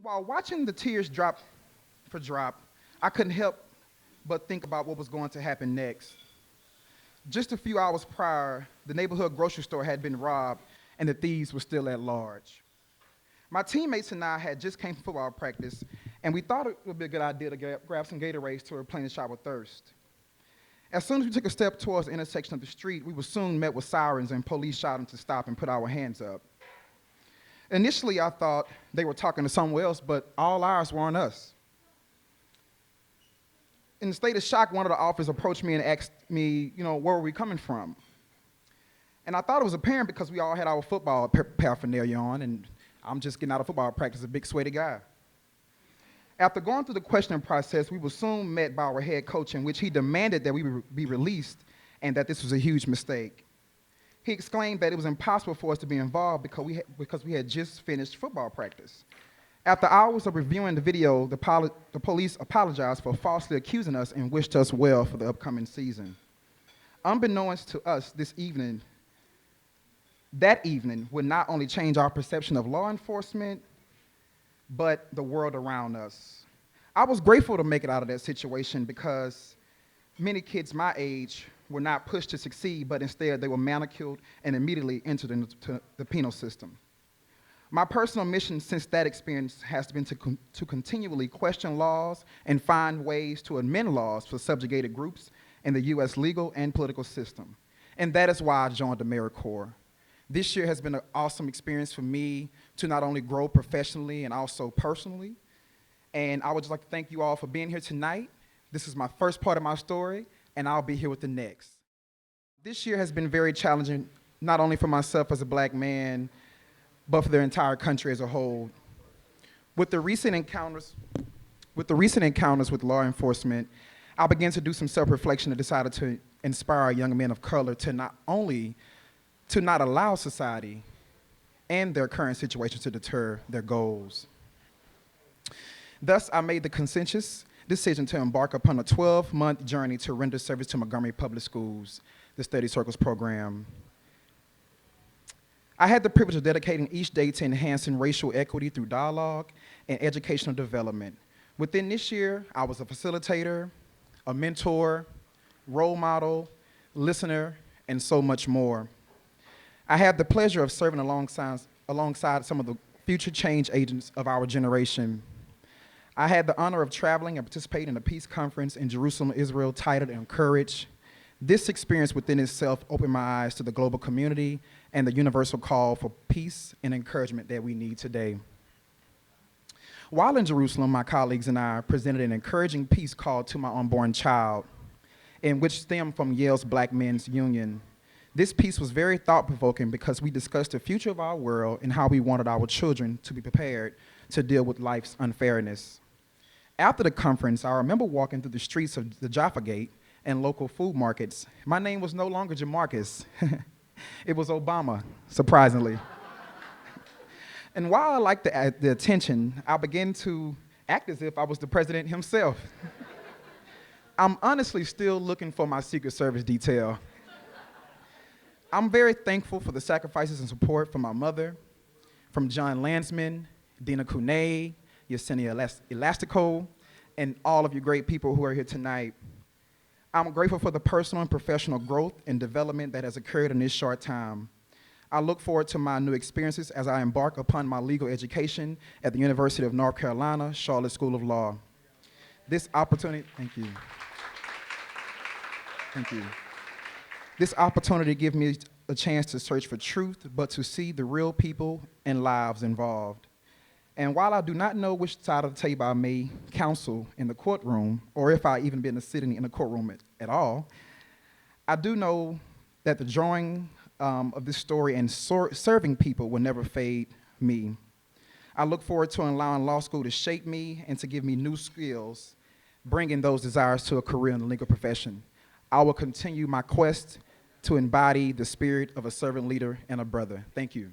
While watching the tears drop for drop, I couldn't help but think about what was going to happen next. Just a few hours prior, the neighborhood grocery store had been robbed and the thieves were still at large. My teammates and I had just came from football practice, and we thought it would be a good idea to grab some Gatorades to replenish our thirst. As soon as we took a step towards the intersection of the street, we were soon met with sirens and police shouting to stop and put our hands up. Initially, I thought they were talking to someone else, but all eyes were on us. In a state of shock, one of the officers approached me and asked me, where were we coming from? And I thought it was apparent because we all had our football paraphernalia on, and I'm just getting out of football practice, a big sweaty guy. After going through the questioning process, we were soon met by our head coach, in which he demanded that we be released and that this was a huge mistake. He exclaimed that it was impossible for us to be involved because we had just finished football practice. After hours of reviewing the video, the police apologized for falsely accusing us and wished us well for the upcoming season. Unbeknownst to us that evening would not only change our perception of law enforcement, but the world around us. I was grateful to make it out of that situation because many kids my age were not pushed to succeed, but instead they were manacled and immediately entered into the penal system. My personal mission since that experience has been to continually question laws and find ways to amend laws for subjugated groups in the U.S. legal and political system. And that is why I joined AmeriCorps. This year has been an awesome experience for me to not only grow professionally and also personally. And I would just like to thank you all for being here tonight. This is my first part of my story, and I'll be here with the next. This year has been very challenging, not only for myself as a black man, but for the entire country as a whole. With the recent encounters with law enforcement, I began to do some self-reflection and decided to inspire young men of color to not allow society and their current situation to deter their goals. Thus, I made the conscientious decision to embark upon a 12-month journey to render service to Montgomery Public Schools, the Study Circles program. I had the privilege of dedicating each day to enhancing racial equity through dialogue and educational development. Within this year, I was a facilitator, a mentor, role model, listener, and so much more. I had the pleasure of serving alongside some of the future change agents of our generation. I had the honor of traveling and participating in a peace conference in Jerusalem, Israel, titled Encourage. This experience within itself opened my eyes to the global community and the universal call for peace and encouragement that we need today. While in Jerusalem, my colleagues and I presented an encouraging piece called To My Unborn Child, in which stemmed from Yale's Black Men's Union. This piece was very thought-provoking because we discussed the future of our world and how we wanted our children to be prepared to deal with life's unfairness. After the conference, I remember walking through the streets of the Jaffa Gate and local food markets. My name was no longer Jemarkus. It was Obama, surprisingly. And while I liked the attention, I began to act as if I was the president himself. I'm honestly still looking for my Secret Service detail. I'm very thankful for the sacrifices and support from my mother, from John Landsman, Dina Kunay, Yesenia Elastico, and all of you great people who are here tonight. I'm grateful for the personal and professional growth and development that has occurred in this short time. I look forward to my new experiences as I embark upon my legal education at the University of North Carolina, Charlotte School of Law. This opportunity, thank you. Thank you. This opportunity gives me a chance to search for truth, but to see the real people and lives involved. And while I do not know which side of the table I may counsel in the courtroom, or if I even been sitting in the courtroom at all, I do know that the drawing of this story and serving people will never fade me. I look forward to allowing law school to shape me and to give me new skills, bringing those desires to a career in the legal profession. I will continue my quest to embody the spirit of a servant leader and a brother. Thank you.